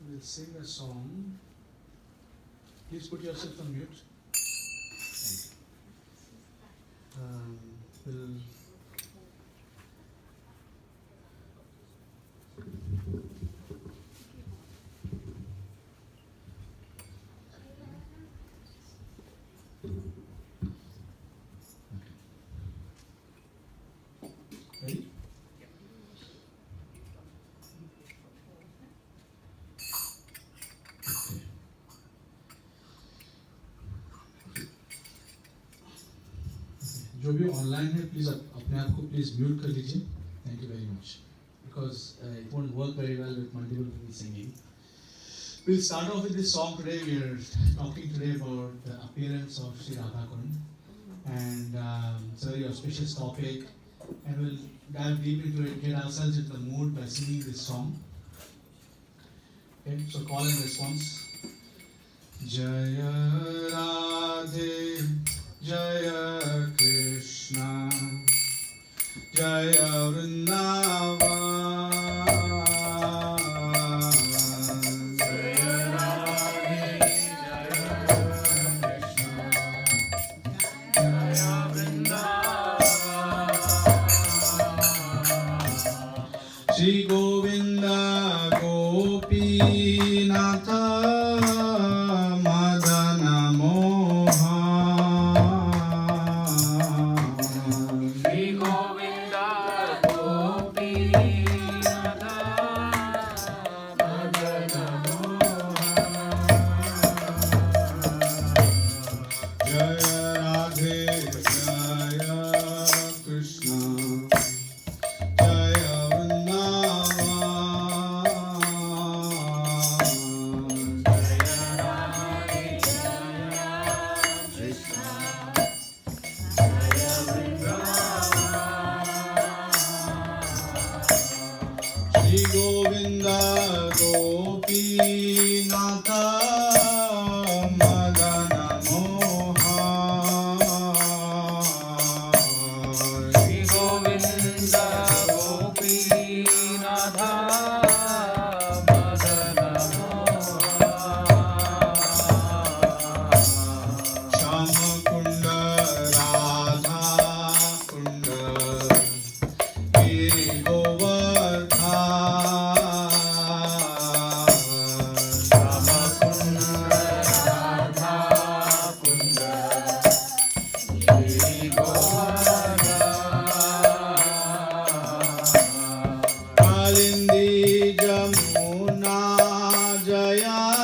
we'll sing a song. Please put yourself on mute. Thank you. Ready? जो भी online है please अपने आप को प्लीज म्यूट कर लीजिए. Thank you very much because it won't work very well with multiple people singing. We'll start off with this song today. We are talking today about the appearance of Sri Radhakund, and it's a very auspicious topic, and we'll dive deep into it, get ourselves into the mood by singing this song. Okay, so call and response. Jaya Radhe Jaya Krishna Jaya Vrindavan Jaya Radhe Jaya Krishna Jaya Vrindavan Shri Govinda Gopinatha Jaya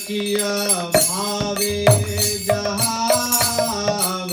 किया भावे जहाँ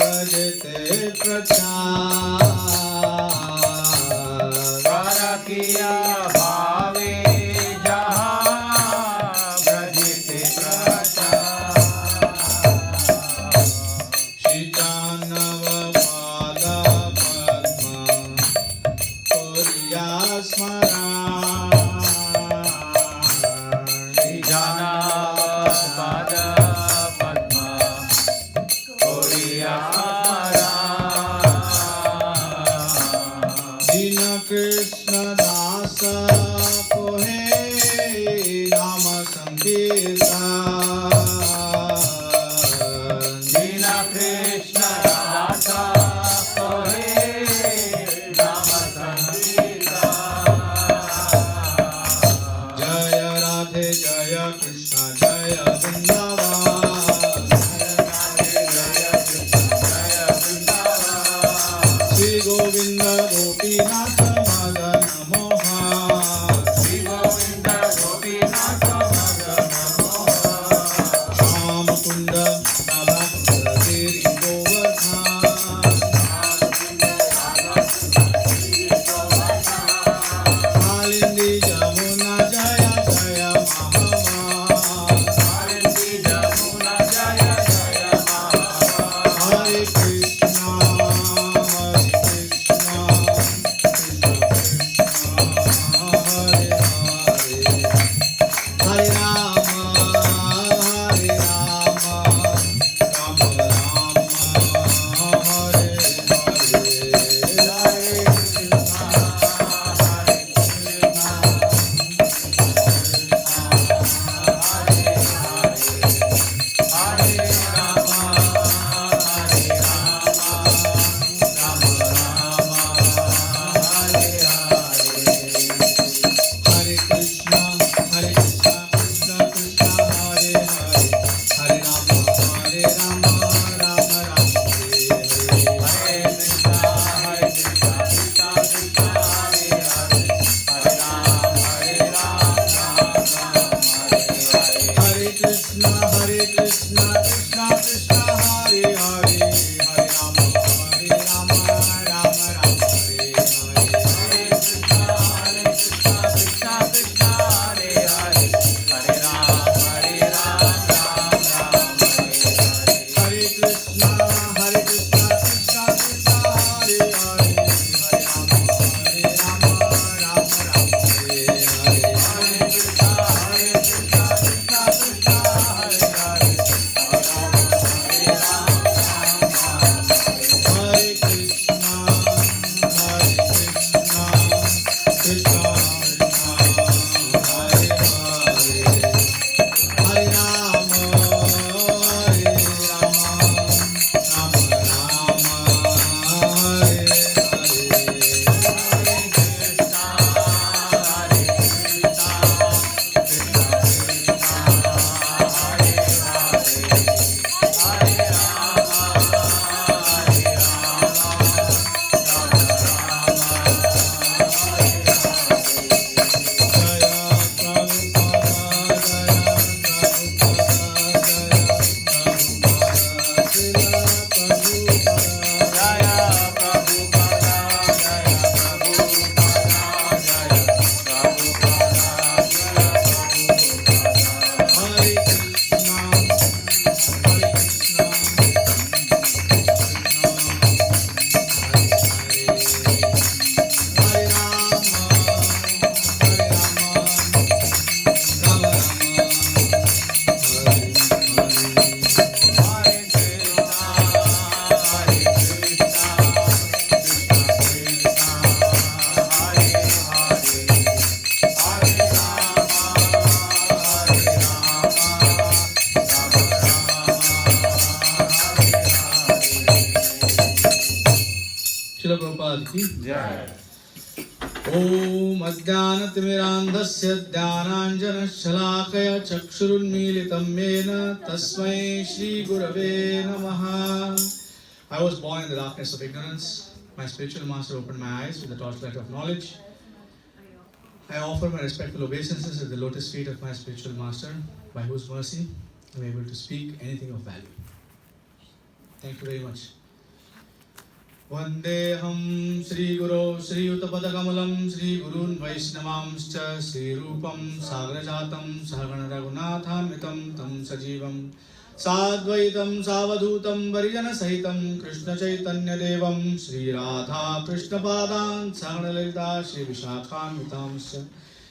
Srila Prabhupada ki jai. Om Adhyanatimiraandhasya Dhyananjana Shalakaya Chakshurunmilitam Yena Tasmai Shri Gurave Namaha. I was born in the darkness of ignorance. My spiritual master opened my eyes with the torchlight of knowledge. I offer my respectful obeisances at the lotus feet of my spiritual master, by whose mercy I am able to speak anything of value. Thank you very much. Vandeham Sri Guru Sri Uttapadakamalam Sri Gurun Vaishnavamscha Sri Rupam Sagrajatam Sahagana Raghunathamitam Tam Sajivam Sadvaitam Savadhutam Varijana Sahitam Krishna Chaitanya Devam Sri Radha Krishna Padan Sahagana Lalita Sri Vishakhamritamscha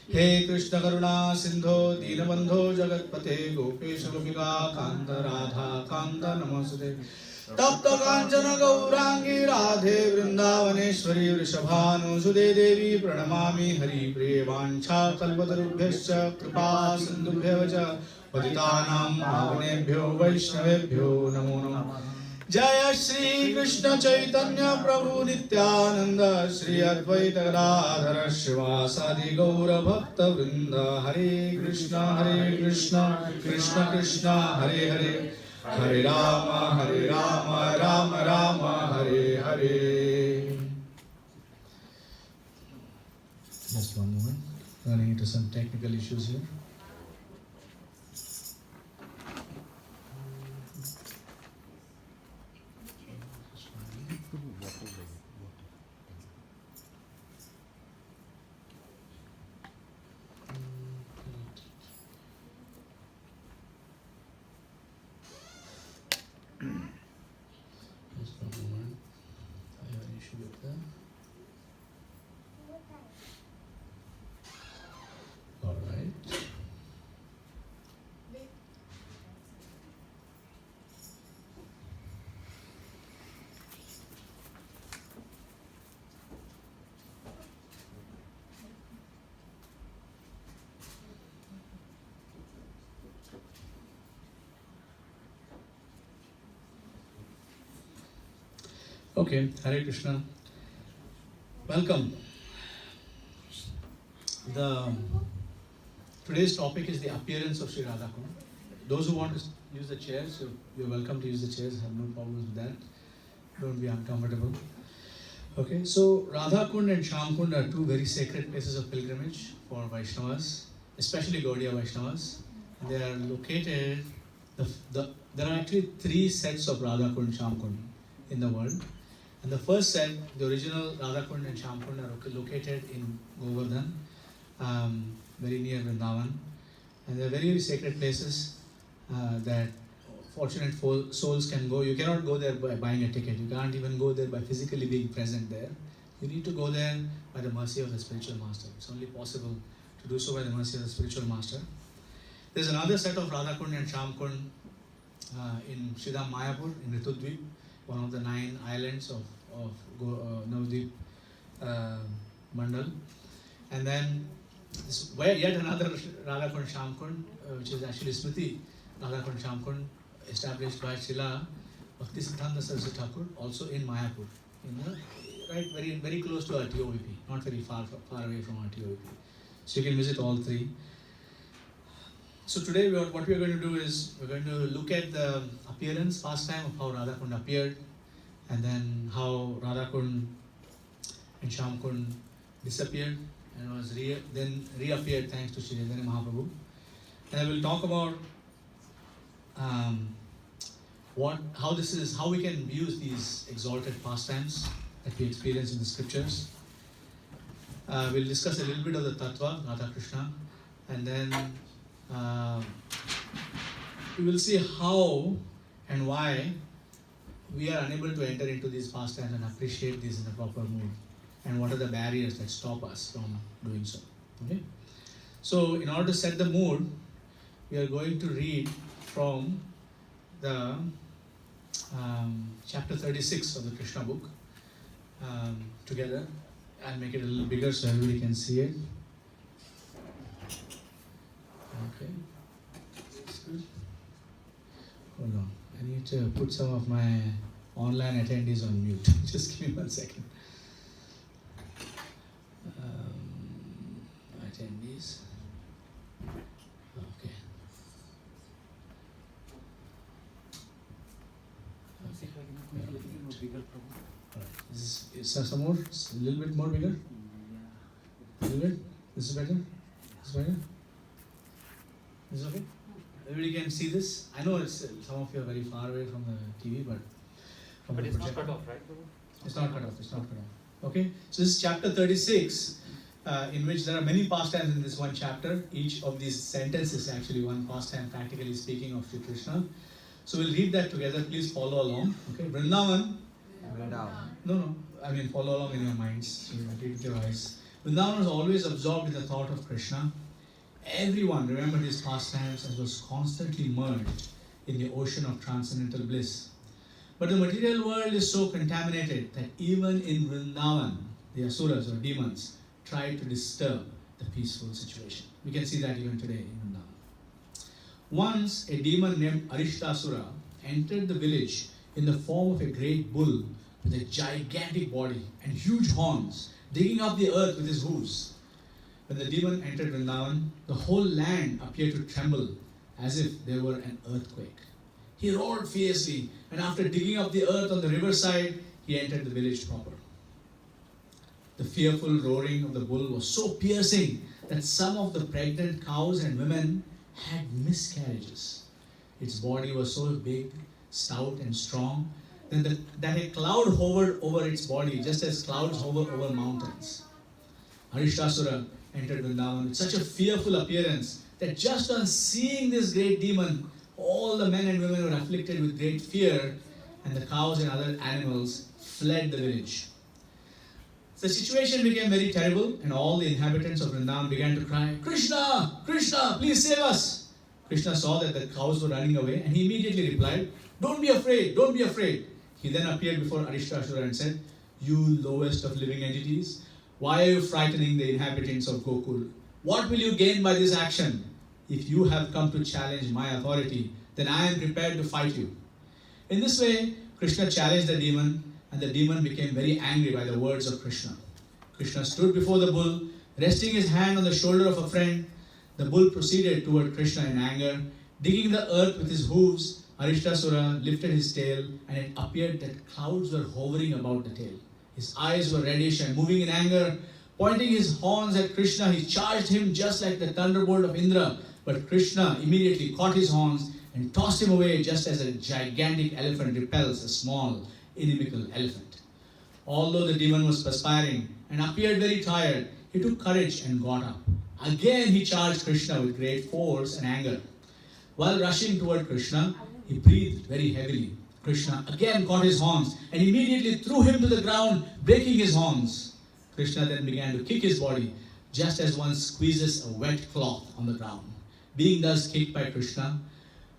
He Krishna Karuna Sindho Dinabandho Jagatpate Gopesha Gopika Kanta Radha Kanta Namaste Tapta Kanchana Gaurangi Radhe Vrindavaneshwari Vrishabhanusude Devi Pranamami Hari Priyavancha Kalpatarubhyascha Kripa Sindhubhyavacha Patitanam Pavanebhyo Vaishnavebhyo Namo Namo Jaya Shri Krishna Chaitanya Prabhu Nityananda Shri Advaita Gadadhara Shivasadi Gaura Bhakta Vrinda Hare Krishna Krishna Krishna Hare Hare Hare Rama, Rama Rama, Hare Hare. Just one moment. Running into some technical issues here. Just one moment. I have an issue with that. All right. Okay, Hare Krishna. Welcome. Today's topic is the appearance of Sri Radhakund. Those who want to use the chairs, you're welcome to use the chairs. I have no problems with that. Don't be uncomfortable. Okay, so Radhakund and Shyamkund are two very sacred places of pilgrimage for Vaishnavas, especially Gaudiya Vaishnavas. They are located. There are actually three sets of Radhakund and Shyamkund in the world. And the first set, the original Radhakund and Shyamkund, are located in Govardhan, very near Vrindavan. And they are very, very sacred places that fortunate souls can go. You cannot go there by buying a ticket. You can't even go there by physically being present there. You need to go there by the mercy of the spiritual master. It's only possible to do so by the mercy of the spiritual master. There's another set of Radhakund and Shyamkund in Sridham Mayapur, in Ritudvip, one of the 9 islands of Navadvip Mandal. And then yet another Radhakund Shyamkund, which is actually Smriti Radhakund Shyamkund, established by Srila Bhakti Sanga Japa, also in Mayapur, right, very, very close to our TOVP, not very far away from our TOVP. So you can visit all three. So today what we are going to do is we're going to look at the appearance, pastime of how Radhakund appeared, and then how Radhakund and Shyamkund disappeared and was then reappeared thanks to Sri Chaitanya Mahaprabhu. And I will talk about how we can use these exalted pastimes that we experience in the scriptures. We'll discuss a little bit of the Tattva, Radha Krishna, and then we will see how and why we are unable to enter into these pastimes and appreciate these in a proper mood, and what are the barriers that stop us from doing so. Okay? So in order to set the mood, we are going to read from the chapter 36 of the Krishna book together. I'll make it a little bigger so everybody can see it. Okay. That's good. Hold on. I need to put some of my online attendees on mute. Just give me 1 second. Attendees. Okay. Is there some more? A little bit more bigger? A little bit? This is better? This is better? Is it okay? Everybody can see this? I know it's some of you are very far away from the TV, but it's not cut off, right? It's not cut off. It's not cut off. Okay? So this is chapter 36, in which there are many pastimes in this one chapter. Each of these sentences is actually one pastime, practically speaking, of Sri Krishna. So we'll read that together. Please follow along. Okay? Vrindavan. No. I mean, follow along in your minds. So you read with your eyes. Vrindavan was always absorbed in the thought of Krishna. Everyone remembered his pastimes and was constantly merged in the ocean of transcendental bliss. But the material world is so contaminated that even in Vrindavan, the asuras or demons try to disturb the peaceful situation. We can see that even today in Vrindavan. Once, a demon named Arishtasura entered the village in the form of a great bull with a gigantic body and huge horns, digging up the earth with his hooves. When the demon entered Vrindavan, the whole land appeared to tremble as if there were an earthquake. He roared fiercely, and after digging up the earth on the riverside, he entered the village proper. The fearful roaring of the bull was so piercing that some of the pregnant cows and women had miscarriages. Its body was so big, stout and strong that a cloud hovered over its body, just as clouds hover over mountains. Arishtasura entered Vrindavan with such a fearful appearance that just on seeing this great demon, all the men and women were afflicted with great fear, and the cows and other animals fled the village. The situation became very terrible, and all the inhabitants of Vrindavan began to cry, "Krishna! Krishna! Please save us!" Krishna saw that the cows were running away, and he immediately replied, "Don't be afraid! Don't be afraid!" He then appeared before Arishtasura and said, "You lowest of living entities, why are you frightening the inhabitants of Gokul? What will you gain by this action? If you have come to challenge my authority, then I am prepared to fight you." In this way, Krishna challenged the demon, and the demon became very angry by the words of Krishna. Krishna stood before the bull, resting his hand on the shoulder of a friend. The bull proceeded toward Krishna in anger. Digging the earth with his hooves, Arishtasura lifted his tail, and it appeared that clouds were hovering about the tail. His eyes were reddish and moving in anger. Pointing his horns at Krishna, he charged him just like the thunderbolt of Indra. But Krishna immediately caught his horns and tossed him away, just as a gigantic elephant repels a small, inimical elephant. Although the demon was perspiring and appeared very tired, he took courage and got up. Again he charged Krishna with great force and anger. While rushing toward Krishna, he breathed very heavily. Krishna again caught his horns and immediately threw him to the ground, breaking his horns. Krishna then began to kick his body, just as one squeezes a wet cloth on the ground. Being thus kicked by Krishna,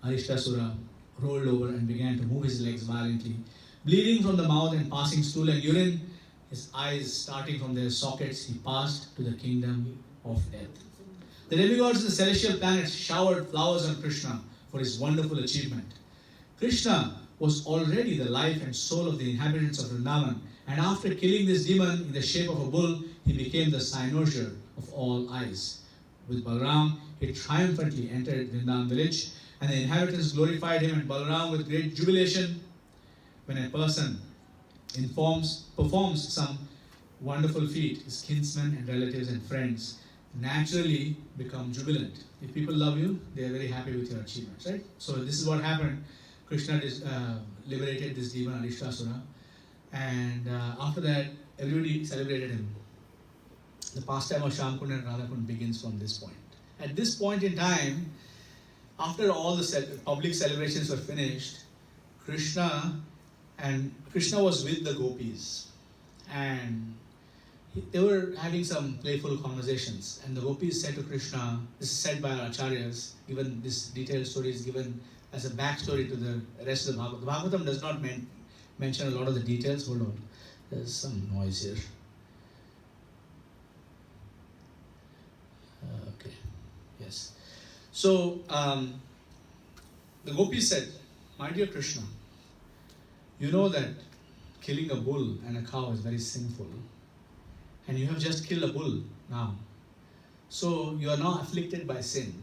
Arishtasura rolled over and began to move his legs violently. Bleeding from the mouth and passing stool and urine, his eyes starting from their sockets, he passed to the kingdom of death. The demigods of the celestial planets showered flowers on Krishna for his wonderful achievement. Krishna was already the life and soul of the inhabitants of Vrindavan, and after killing this demon in the shape of a bull, he became the cynosure of all eyes. With Balaram, he triumphantly entered Vrindavan village, and the inhabitants glorified him and Balaram with great jubilation. When a person performs some wonderful feat, his kinsmen and relatives and friends naturally become jubilant. If people love you, they are very happy with your achievements, right? So this is what happened. Krishna liberated this demon Arishtasura, and after that, everybody celebrated him. The pastime of Shamkund and Radhakund begins from this point. At this point in time, after all the public celebrations were finished, Krishna was with the gopis, and they were having some playful conversations, and the gopis said to Krishna, this is said by our acharyas, given this detailed story is given as a backstory to the rest of the Bhagavatam. The Bhagavatam does not mention a lot of the details. Hold on, there's some noise here. Okay, yes. So, the gopis said, "My dear Krishna, you know that killing a bull and a cow is very sinful, and you have just killed a bull now. So you are now afflicted by sin,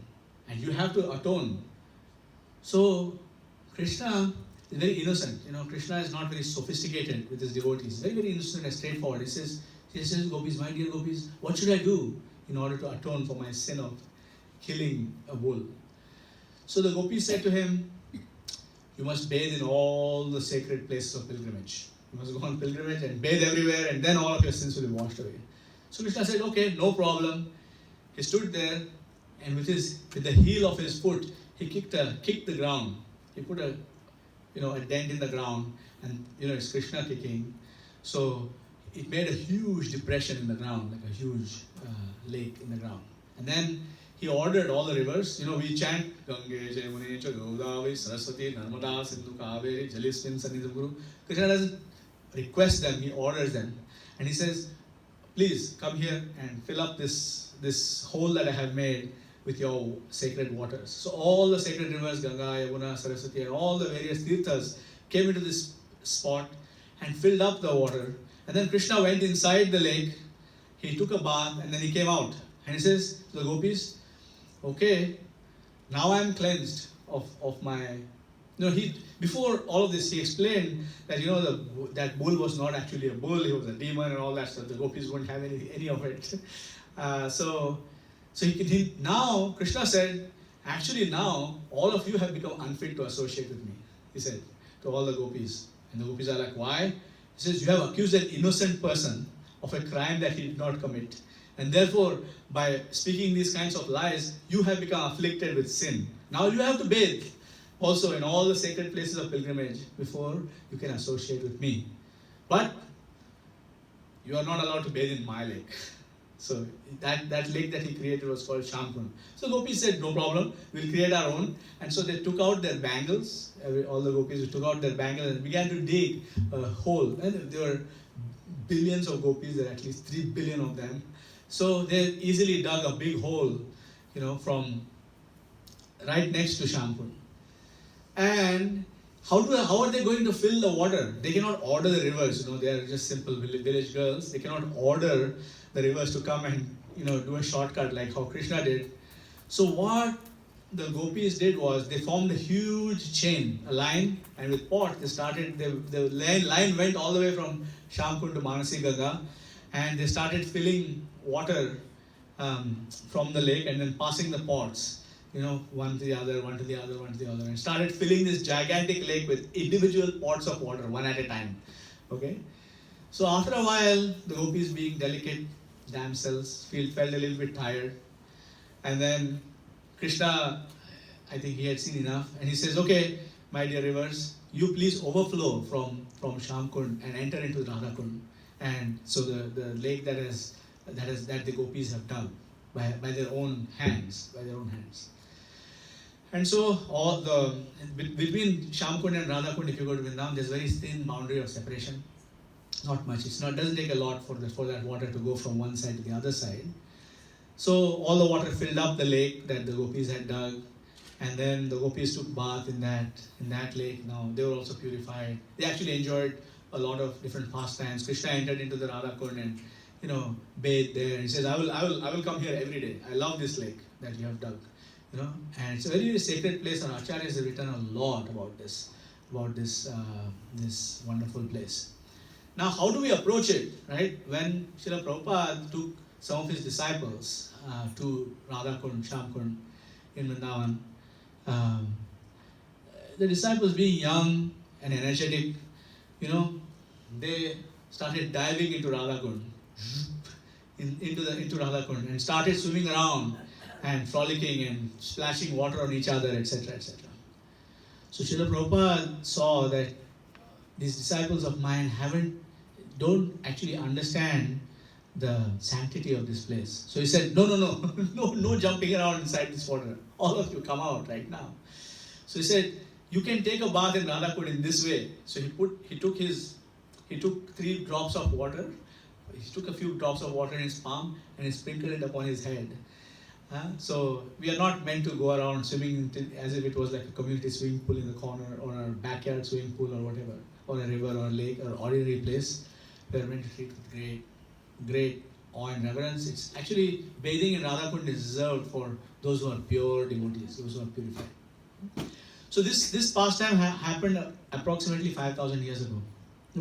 and you have to atone. So Krishna is very innocent. Krishna is not very sophisticated with his devotees. Very, very innocent and straightforward. He says, Gopis, my dear Gopis, what should I do in order to atone for my sin of killing a bull? So the Gopis said to him, you must bathe in all the sacred places of pilgrimage. You must go on pilgrimage and bathe everywhere, and then all of your sins will be washed away. So Krishna said, okay, no problem. He stood there, and with the heel of his foot, he kicked the ground. He put a dent in the ground, and it's Krishna kicking. So it made a huge depression in the ground, like a huge lake in the ground. And then he ordered all the rivers. We chant Gange, Jamune, Godavari, Saraswati, Narmada, Sindhu, Kaveri, Jalismin, Sannidham Guru. Krishna doesn't request them, he orders them. And he says, please come here and fill up this hole that I have made with your sacred waters. So all the sacred rivers, Ganga, Yamuna, Saraswati, and all the various tirthas came into this spot and filled up the water. And then Krishna went inside the lake, he took a bath, and then he came out. And he says to the gopis, okay, now I am cleansed of my... before all of this, he explained that, that bull was not actually a bull, he was a demon and all that stuff. The gopis wouldn't have any of it. So now, Krishna said, actually now, all of you have become unfit to associate with me, he said to all the gopis. And the gopis are like, why? He says, you have accused an innocent person of a crime that he did not commit. And therefore, by speaking these kinds of lies, you have become afflicted with sin. Now you have to bathe also in all the sacred places of pilgrimage before you can associate with me. But you are not allowed to bathe in my lake. So that lake that he created was called Shamkund. So gopis said, no problem, we'll create our own. And so they took out their bangles, all the gopis took out their bangles and began to dig a hole. And there were billions of gopis, there are at least 3 billion of them. So they easily dug a big hole, from right next to Shamkund. And how are they going to fill the water? They cannot order the rivers, they are just simple village girls. They cannot order the rivers to come and, do a shortcut like how Krishna did. So what the gopis did was they formed a huge chain, a line, and with pot they started, the line went all the way from Shamkund to Manasi Ganga, and they started filling water from the lake and then passing the pots, one to the other, one to the other, one to the other, and started filling this gigantic lake with individual pots of water, one at a time. Okay? So after a while, the gopis, being delicate damsels, felt a little bit tired. And then Krishna, I think he had seen enough, and he says, okay, my dear rivers, you please overflow from Shamkund and enter into Radhakund. And so the lake that the gopis have dug by their own hands, And so between Shamkund and Radhakund, if you go to Vrindavan, there's a very thin boundary of separation. Not much. It doesn't take a lot for that water to go from one side to the other side. So all the water filled up the lake that the gopis had dug, and then the gopis took bath in that lake. Now they were also purified. They actually enjoyed a lot of different pastimes. Krishna entered into the Radhakund and bathed there. And he says, I will come here every day. I love this lake that you have dug. And it's a very, very sacred place, and Acharyas have written a lot about this wonderful place. Now, how do we approach it, right? When Srila Prabhupada took some of his disciples to Radhakund, Shamkund in Vrindavan, the disciples, being young and energetic, they started diving into Radhakund, into Radhakund, and started swimming around and frolicking and splashing water on each other, etc., etc. So Srila Prabhupada saw that these disciples of mine don't actually understand the sanctity of this place. So he said, no jumping around inside this water. All of you come out right now. So he said, you can take a bath in Radhakund in this way. So he took 3 drops of water. He took a few drops of water in his palm and he sprinkled it upon his head. So we are not meant to go around swimming as if it was like a community swimming pool in the corner or a backyard swimming pool or whatever. or a river or a lake or ordinary place, we are meant to treat with great awe and reverence. It's actually bathing in Radha Kund is reserved for those who are pure devotees, those who are purified. So this pastime happened approximately 5,000 years ago.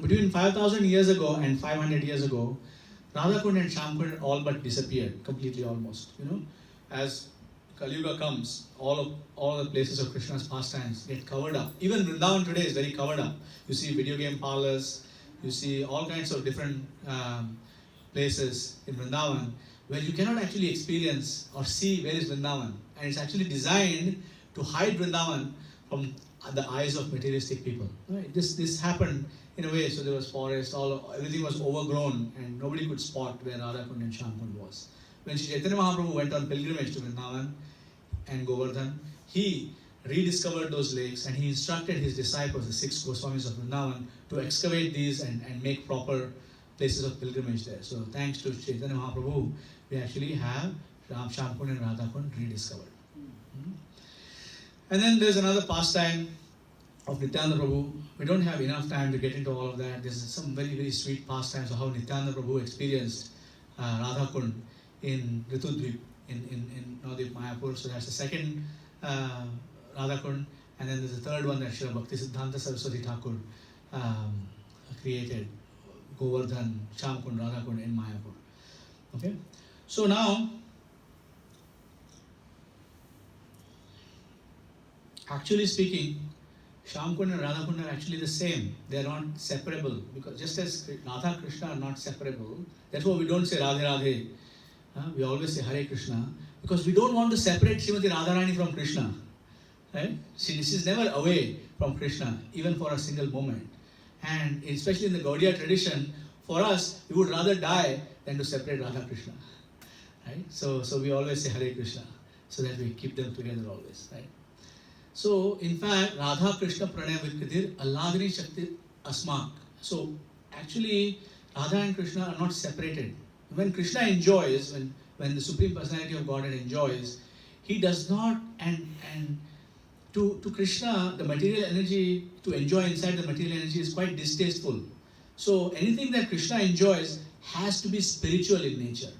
Between 5,000 years ago and 500 years ago, Radha Kund and Shyam Kund all but disappeared completely almost. As Kali Yuga comes, all the places of Krishna's pastimes get covered up. Even Vrindavan today is very covered up. You see video game parlors, you see all kinds of different places in Vrindavan where you cannot actually experience or see where is Vrindavan. And it's actually designed to hide Vrindavan from the eyes of materialistic people. Right? This happened in a way, so there was forest, everything was overgrown and nobody could spot where Radha Kund and Shyam Kund was. When Sri Chaitanya Mahaprabhu went on pilgrimage to Vrindavan and Govardhan, he rediscovered those lakes and he instructed his disciples, the 6 Goswamis of Vrindavan, to excavate these and make proper places of pilgrimage there. So thanks to Chaitanya Mahaprabhu, we actually have Shyam Kund and Radha Kund rediscovered. And then there's another pastime of Nityananda Prabhu. We don't have enough time to get into all of that. There's some very, very sweet pastimes of how Nityananda Prabhu experienced Radha Kund in Ritudvip in Navadvip Mayapur. So that's the second Radha Kund. And then there's the third one that Srila Bhakti Siddhanta Saraswati Thakur created. Govardhan, Shyam Kund, Radha Kund in Mayapur. Okay? So now, actually speaking, Shyam Kund and Radha Kund are actually the same. They are not separable. Because just as Radha and Krishna are not separable, that's why we don't say Radhe Radhe. We always say Hare Krishna. Because we don't want to separate Srimati Radharani from Krishna. Right? See, this is never away from Krishna, even for a single moment. And especially in the Gaudiya tradition, for us, we would rather die than to separate Radha Krishna. Right? So we always say Hare Krishna, so that we keep them together always. Right? So, in fact, Radha Krishna Pranay Vikritir Alladhini Shakti Asmak. So, actually, Radha and Krishna are not separated. When Krishna enjoys, when the Supreme Personality of Godhead enjoys, he does not, and to Krishna, the material energy, to enjoy inside the material energy is quite distasteful. So, anything that Krishna enjoys has to be spiritual in nature.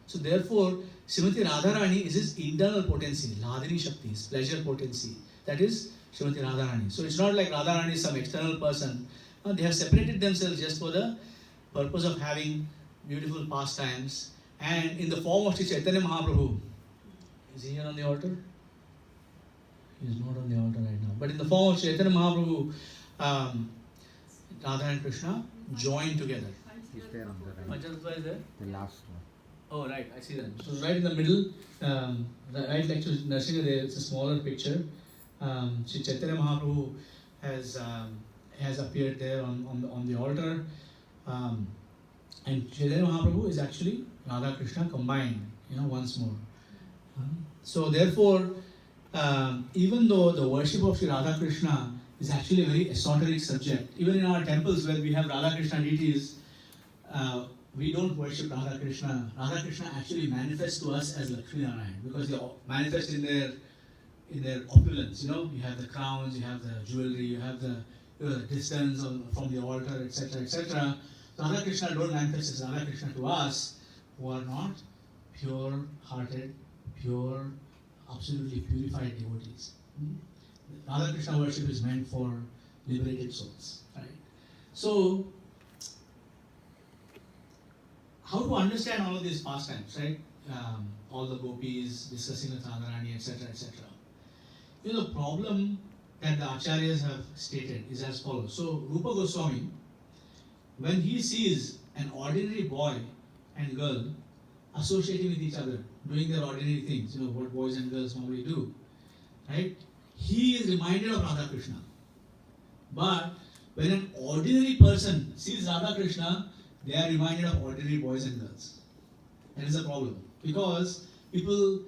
So, therefore, Srimati Radharani is his internal potency, Ladhini Shakti, his pleasure potency. That is Srimati Radharani. So it's not like Radharani is some external person. No, they have separated themselves just for the purpose of having beautiful pastimes. And in the form of Sri Chaitanya Mahaprabhu, is he here on the altar? He is not on the altar right now. But in the form of Sri Chaitanya Mahaprabhu, Radha and Krishna join together. Is there on the right? Majasva is there? The last one. Oh, right, I see that. So right in the middle, right next to Nrsimha, there is a smaller picture. Sri Chaitanya Mahaprabhu has appeared there on the altar, and Chaitanya Mahaprabhu is actually Radha Krishna combined, once more. So therefore, even though the worship of Sri Radha Krishna is actually a very esoteric subject, even in our temples where we have Radha Krishna deities, we don't worship Radha Krishna. Radha Krishna actually manifests to us as Lakshmi Narayan because they manifest in their opulence. You have the crowns, you have the jewelry, you have the distance from the altar, etc., etc. Radha Krishna don't manifest as Radha Krishna to us who are not pure-hearted, pure, absolutely purified devotees. Radha Krishna worship is meant for liberated souls. Right? So, how to understand all of these pastimes, right? All the gopis discussing with Radharani, etc., etc. The problem that the acharyas have stated is as follows. So, Rupa Goswami, when he sees an ordinary boy and girl associating with each other, doing their ordinary things, what boys and girls normally do, right? He is reminded of Radha Krishna. But when an ordinary person sees Radha Krishna, they are reminded of ordinary boys and girls. That is the problem. Because people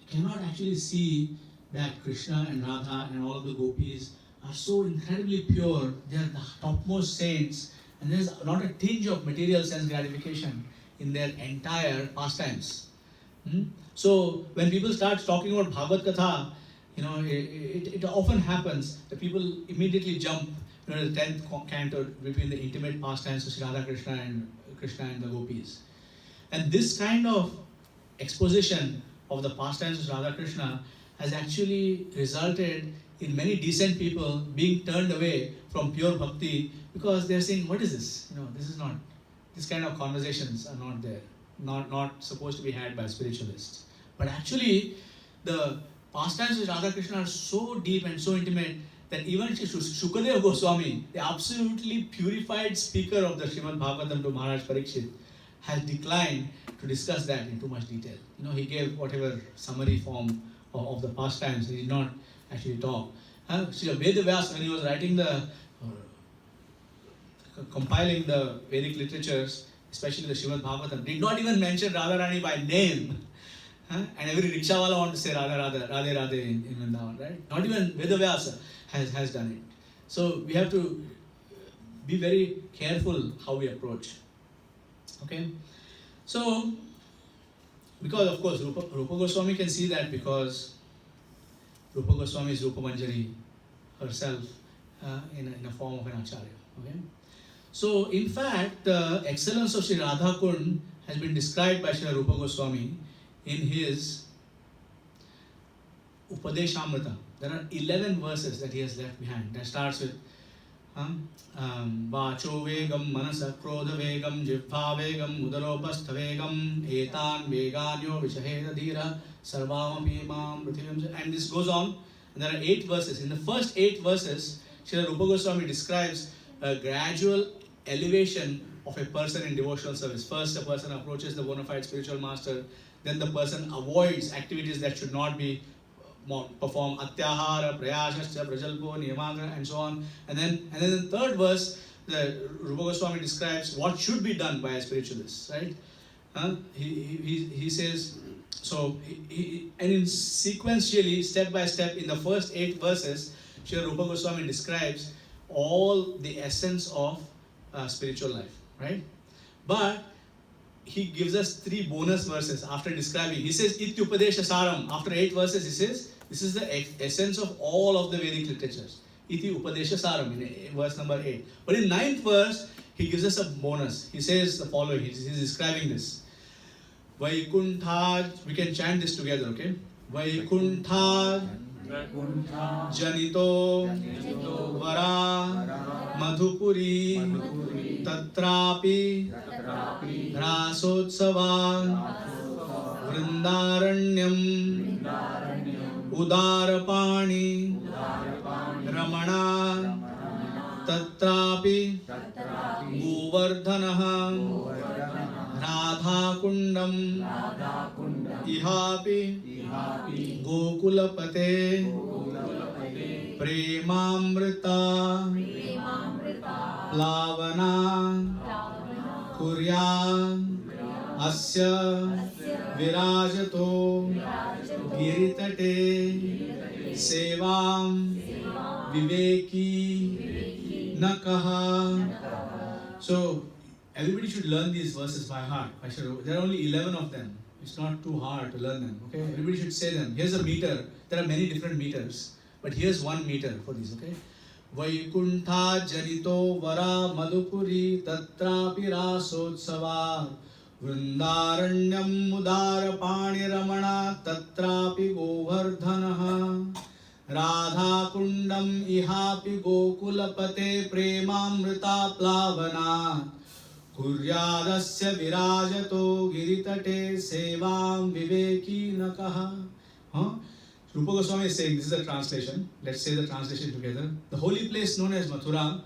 cannot actually see that Krishna and Radha and all of the gopis are so incredibly pure. They are the topmost saints, and there is not a tinge of material sense gratification in their entire pastimes. So when people start talking about Bhagavad-gita, it often happens that people immediately jump the 10th canto between the intimate pastimes of Sri Radha Krishna and the gopis. And this kind of exposition of the pastimes of Radha Krishna has actually resulted in many decent people being turned away from pure bhakti because they are saying, what is this? This is not, this kind of conversations are not there, not supposed to be had by spiritualists. But actually, the pastimes of Radha Krishna are so deep and so intimate that even Shukadeva Goswami, the absolutely purified speaker of the Srimad Bhagavatam to Maharaj Parikshit, has declined to discuss that in too much detail. He gave whatever summary form of the pastimes. He did not actually talk. Srila Vedavyas, when he was writing compiling the Vedic literatures, especially the Srimad Bhagavatam, did not even mention Radharani by name. And every rickshawala wants to say Radha, Radhe Radhe in Vrindavan, right? Not even Vedavyasa has done it. So we have to be very careful how we approach. Okay? So, because of course Rupa Goswami can see that because Rupa Goswami is Rupa Manjari herself in a form of an acharya. Okay? So, in fact, the excellence of Sri Radha Kund has been described by Sri Rupa Goswami in his Upadeshamrita. There are 11 verses that he has left behind. That starts with Vacho Vegam, Manasa Krodha Vegam, Jivha Vegam, Udaropastha Vegam, Etan Veganyo Vishaheda Dhira, Sarvamapi Mam Prithivim. And this goes on. And there are 8 verses. In the first 8 verses, Sri Rupa Goswami describes a gradual elevation of a person in devotional service. First, a person approaches the bona fide spiritual master. Then the person avoids activities that should not be performed. Atyahara, Prayashascha, Prajalpo, Niyamagra, and so on. And then in the third verse, the Rupa Goswami describes what should be done by a spiritualist. Right? He says, so, and in sequentially, step by step, in the first 8 verses, Sri Rupa Goswami describes all the essence of spiritual life, right? But he gives us 3 bonus verses after describing. He says, Ityupadesha Saram. After 8 verses, he says, this is the essence of all of the Vedic literatures. Iti Upadesha Saram, in verse number 8. But in 9th verse, he gives us a bonus. He says the following. He's describing this. Vaikuntha, we can chant this together, okay? Vaikuntha Janito Vara Madhupuri Tatrapi Rasotsava Vrindaranyam Udarapani Ramana Tatrapi Govardhanaha Radha Kundam Ihapi Gokulapate Premamrita Plavana Kurya Asya Virajato Giritate Sevam Viveki Nakaha. So everybody should learn these verses by heart. There are only 11 of them. It's not too hard to learn them. Okay, everybody should say them. Here's a meter. There are many different meters, but here's 1 meter for these. Okay, Vaikuntha Janito Vara Madhupuri Tatrapi Rasotsava Vrindaranyam Mudara Pani Ramana Tatrapi Govardhanaha Radha Kundam Ihapi Gokulapate Premamrita Plavana Kuryadasya Virajato Giritate Sevam Viveki Nakaha. Rupa Goswami is saying, this is the translation. Let's say the translation together. The holy place known as Mathura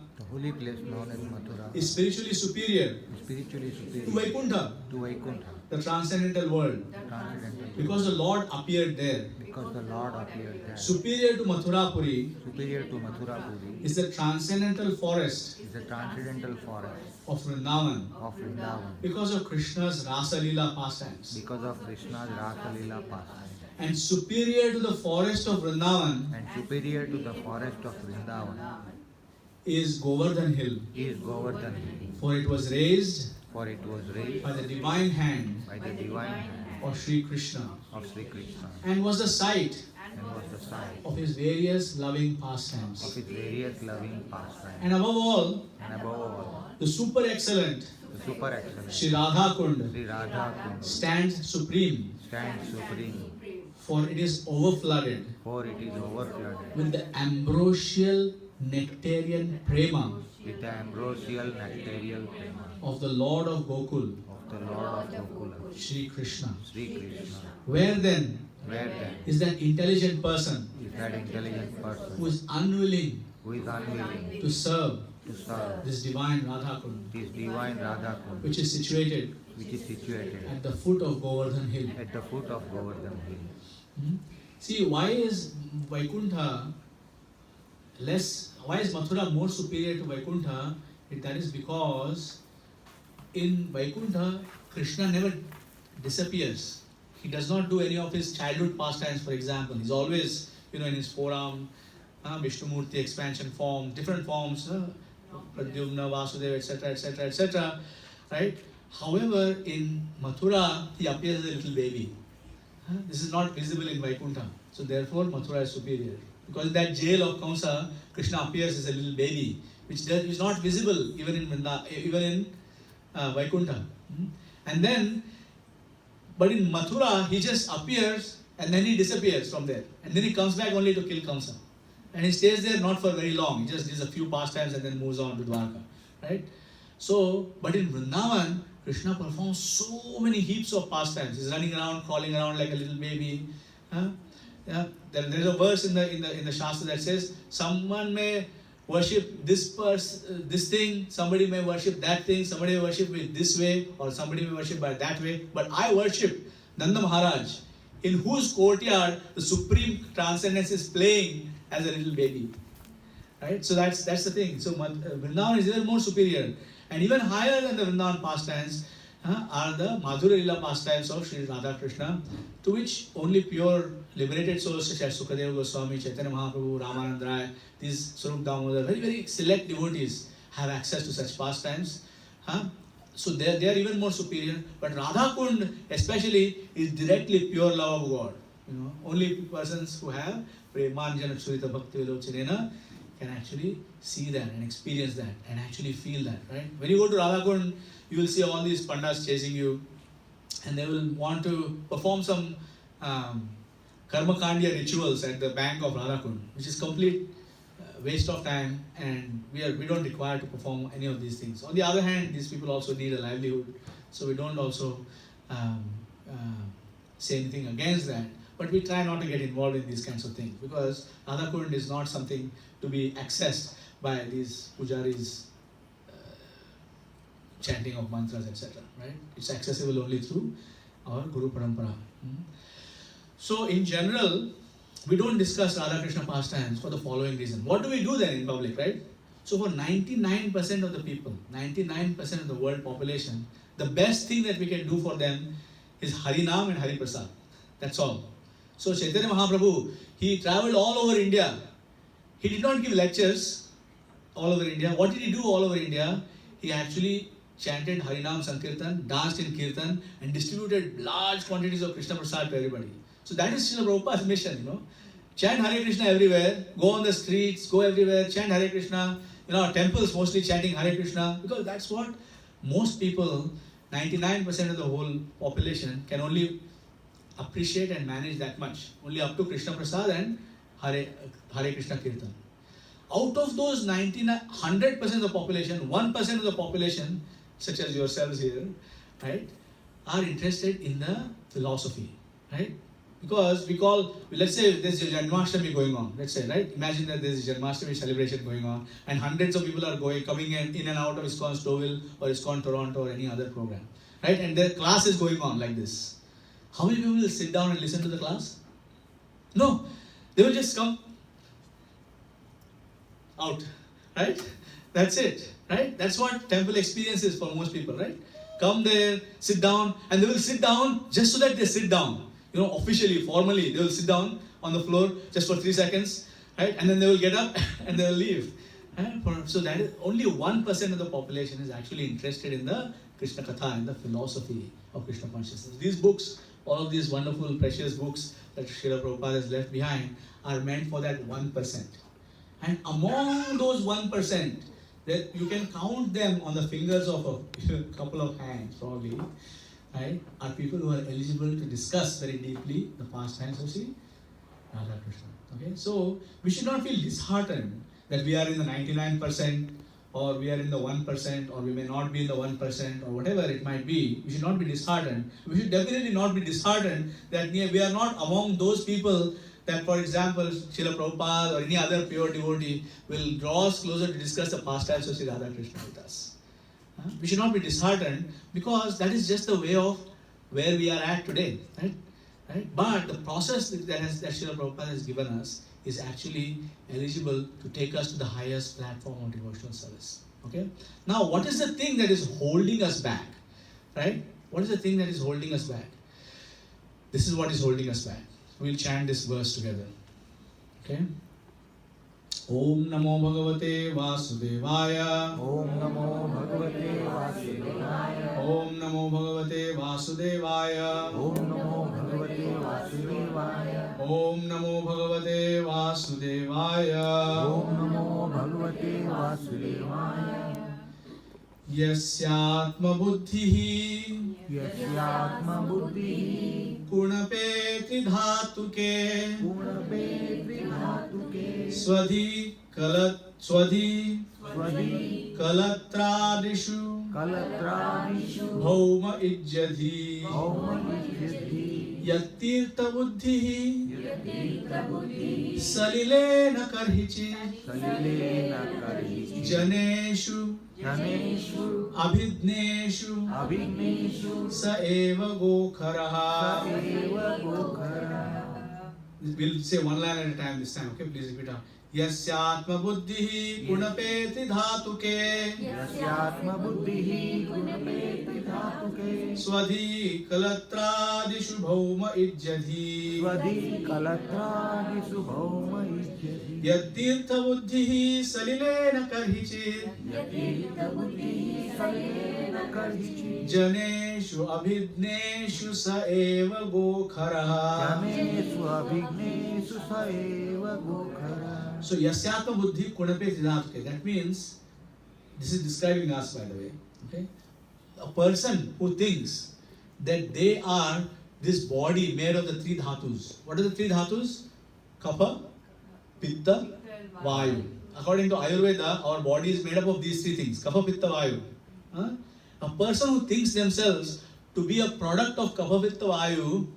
is spiritually superior to Vaikuntha, the transcendental world. Because the Lord appeared there. Superior to Mathurapuri is the transcendental forest of Vrindavan. Because of Krishna's Rasa Leela pastimes. And superior to the forest of Vrindavan is Govardhan Hill. For it was raised by the divine hand of Sri Krishna. And was the site of his various loving pastimes. of his various loving pastimes. And above all, the super excellent The super excellent Sri Radha Kund Sri Radha Kund stands supreme, stands supreme, for it is overflooded for it is overflooded with the ambrosial nectarian prema with the ambrosial nectarial prema of the Lord of Gokul, of the Lord of Gokula, Sri Krishna. Sri Krishna. Where then Where then is that intelligent person is that intelligent who person is unwilling who is unwilling to serve to serve this divine Radha Kund, this divine Radha Kund, which is situated which is situated at the foot of Govardhan Hill? at the foot of Govardhan Hill? See, why is Vaikuntha less? Why is Mathura more superior to Vaikuntha? That is because in Vaikuntha, Krishna never disappears. He does not do any of his childhood pastimes, for example. He's always, in his forearm, Vishnumurti expansion form, different forms, Pradyumna, Vasudeva, etc., etc., etc. Right? However, in Mathura, he appears as a little baby. This is not visible in Vaikuntha. So therefore, Mathura is superior. Because in that jail of Kamsa, Krishna appears as a little baby, which is not visible even in Vaikuntha. And then, but in Mathura, he just appears and then he disappears from there. And then he comes back only to kill Kamsa. And he stays there not for very long. He just does a few pastimes and then moves on to Dwarka. Right? So, but in Vrindavan, Krishna performs so many heaps of pastimes. He's running around, crawling around like a little baby. There's a verse in the Shastra that says, someone may worship this thing, somebody may worship that thing, somebody may worship it this way, or somebody may worship by that way. But I worship Nanda Maharaj, in whose courtyard the supreme transcendence is playing as a little baby. Right? So that's the thing. So Vrindavan is even more superior. And even higher than the Vrindavan pastimes are the Madhura Lila pastimes of Sri Radha Krishna, to which only pure liberated souls such as Sukadeva Goswami, Chaitanya Mahaprabhu, Ramanand Rai, these Swarup Damodar, very, very select devotees have access to such pastimes. So they are even more superior. But Radha Kund especially is directly pure love of God. Only persons who have Premanjana Surita Bhakti Vilochanena can actually see that and experience that and actually feel that, right? When you go to Radha Kund, you will see all these pandas chasing you, and they will want to perform some karma kandya rituals at the bank of Radha Kund, which is complete waste of time, and we don't require to perform any of these things. On the other hand, these people also need a livelihood, so we don't also say anything against that. But we try not to get involved in these kinds of things, because Radha Kund is not something to be accessed by these pujaris chanting of mantras, etc. Right? It's accessible only through our Guru Parampara. So in general, we don't discuss Radha Krishna pastimes for the following reason. What do we do then in public, right? So for 99% of the people, 99% of the world population, the best thing that we can do for them is Harinam and Hari Prasad. That's all. So Chaitanya Mahaprabhu, he traveled all over India. He did not give lectures all over India. What did he do all over India? He actually chanted Harinam Sankirtan, danced in Kirtan, and distributed large quantities of Krishna Prasad to everybody. So that is Srila Prabhupada's mission, Chant Hare Krishna everywhere, go on the streets, go everywhere, chant Hare Krishna. Temples mostly chanting Hare Krishna, because that's what most people, 99% of the whole population, can only appreciate and manage that much. Only up to Krishna Prasad and Hare Krishna Kirtan. Out of those 100% of the population, 1% of the population, such as yourselves here, right, are interested in the philosophy, right? Because let's say there's a Janmashtami going on, let's say, right? Imagine that there's a Janmashtami celebration going on, and hundreds of people are coming in and out of ISKCON Stouffville or ISKCON Toronto or any other program, right? And their class is going on like this. How many people will sit down and listen to the class? No, they will just come out, right? That's it, right? That's what temple experience is for most people, right? Come there, sit down, and they will sit down just so that they sit down. Officially, formally, they will sit down on the floor just for 3 seconds, right? And then they will get up and they will leave. So that is only 1% of the population is actually interested in the Krishna Katha and the philosophy of Krishna consciousness. These books all of these wonderful, precious books that Srila Prabhupada has left behind are meant for that 1%. And among those 1%, that you can count them on the fingers of a couple of hands, probably, right, are people who are eligible to discuss very deeply the pastimes of Sri Radha Krishna. Okay, so we should not feel disheartened that we are in the 99%, or we are in the 1%, or we may not be in the 1%, or whatever it might be. We should not be disheartened. We should definitely not be disheartened that we are not among those people that, for example, Srila Prabhupada or any other pure devotee will draw us closer to discuss the pastimes of Sri Radha Krishna with us. We should not be disheartened, because that is just the way of where we are at today. Right? But the process that Srila Prabhupada has given us is actually eligible to take us to the highest platform of devotional service. Okay? Now, what is the thing that is holding us back? Right? What is the thing that is holding us back? This is what is holding us back. We'll chant this verse together. Okay? Om Namo Bhagavate Vasudevaya. Om Namo Bhagavate Vasudevaya. Om Namo Bhagavate Vasudevaya. Om Namo Bhagavate Vasudevaya. Om Namo Bhagavate Vasudevaya. Om Namo Bhagavate Vasudevaya. Yasyatma buddhihi Yasyatma buddhihi Punapeti dhatuke Punapeti dhatuke Swadhi kalatradishu Kalatradishu Bhauma ijjadhi Bhauma ijjadhi Yattirtha buddhihi Yattirtha buddhihi Salilena karhichi Salilena karhichi Janeshu Janeshu Abhidneshu Abhigneshu Sa eva gokharaha. Eva Gokhara. We'll say one line at a time this time, okay? Please repeat out. Yasyatma buddhihi punapeti dhatuke Yasyatma buddhihi Punapeti dhatuke Swadhi kalatradishu bhauma ijjadhi Swadhi Kalatradishu Bhauma ijjadhi Yattirtha buddhihi salilena karhichit Yatirtha buddhihi Salena karhichi Janeshu abhidneshu sa eva gokharaha. Janeshu Abhigneshu Sa Eva Gokhara. So yasyatma buddhi punapeti dhatuke. That means, this is describing us, by the way. Okay? A person who thinks that they are this body made of the three dhatus. What are the three dhatus? Kapha, Pitta, Vayu. According to Ayurveda, our body is made up of these three things. Kapha, Pitta, Vayu. A person who thinks themselves to be a product of Kapha, Pitta, Vayu,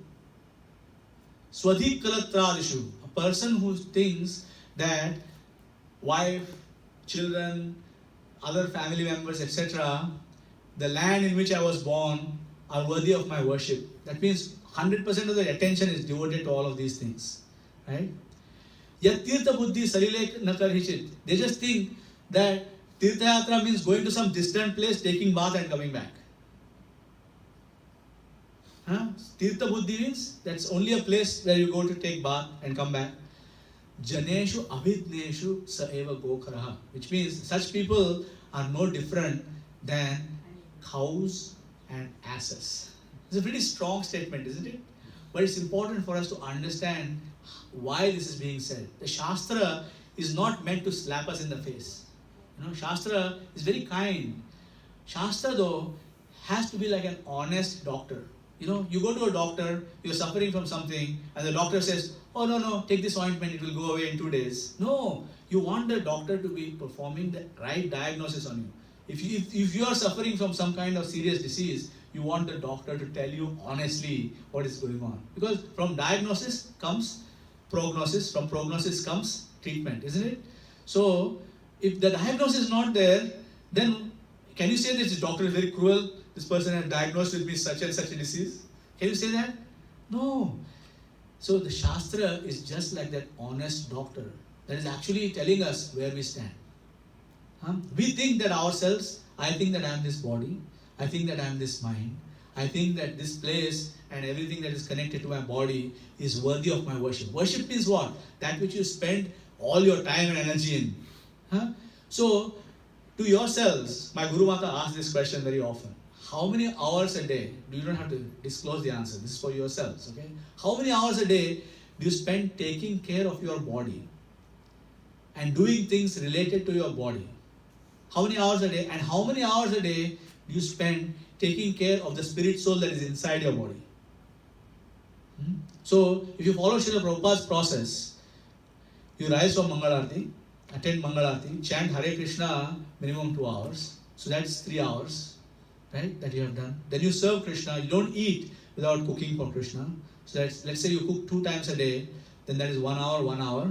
Swadhi Kalatradishu. A person who thinks that wife, children, other family members, etc., the land in which I was born are worthy of my worship. That means 100% of the attention is devoted to all of these things. Right? Yat tirtha buddhi sarile nakarhichit. They just think that tirtha yatra means going to some distant place, taking bath and coming back. Tirtha buddhi means that's only a place where you go to take bath and come back. Janeshu abhidneshu sa eva gokharaha. Which means such people are no different than cows and asses. It's a pretty strong statement, isn't it? But it's important for us to understand why this is being said. The Shastra is not meant to slap us in the face. Shastra is very kind. Shastra, though, has to be like an honest doctor. You go to a doctor, you're suffering from something, and the doctor says, oh no, take this ointment, it will go away in 2 days. No, you want the doctor to be performing the right diagnosis on you. If you are suffering from some kind of serious disease, you want the doctor to tell you honestly what is going on. Because from diagnosis comes prognosis, from prognosis comes treatment, isn't it? So, if the diagnosis is not there, then can you say this doctor is very cruel? This person has diagnosed with me such and such a disease. Can you say that? No. So the Shastra is just like that honest doctor that is actually telling us where we stand. We think that ourselves, I think that I am this body, I think that I am this mind, I think that this place and everything that is connected to my body is worthy of my worship. Worship is what? That which you spend all your time and energy in. So, to yourselves, my Guru Mata asks this question very often. how many hours a day, you don't have to disclose the answer, this is for yourselves, okay? How many hours a day do you spend taking care of your body and doing things related to your body? How many hours a day, and how many hours a day do you spend taking care of the spirit soul that is inside your body? So, if you follow Srila Prabhupada's process, you rise from Mangalarti, attend Mangalarti, chant Hare Krishna minimum 2 hours, so that's 3 hours, right, that you have done. Then you serve Krishna, you don't eat without cooking for Krishna. So that's, let's say you cook 2 times a day, then that is 1 hour,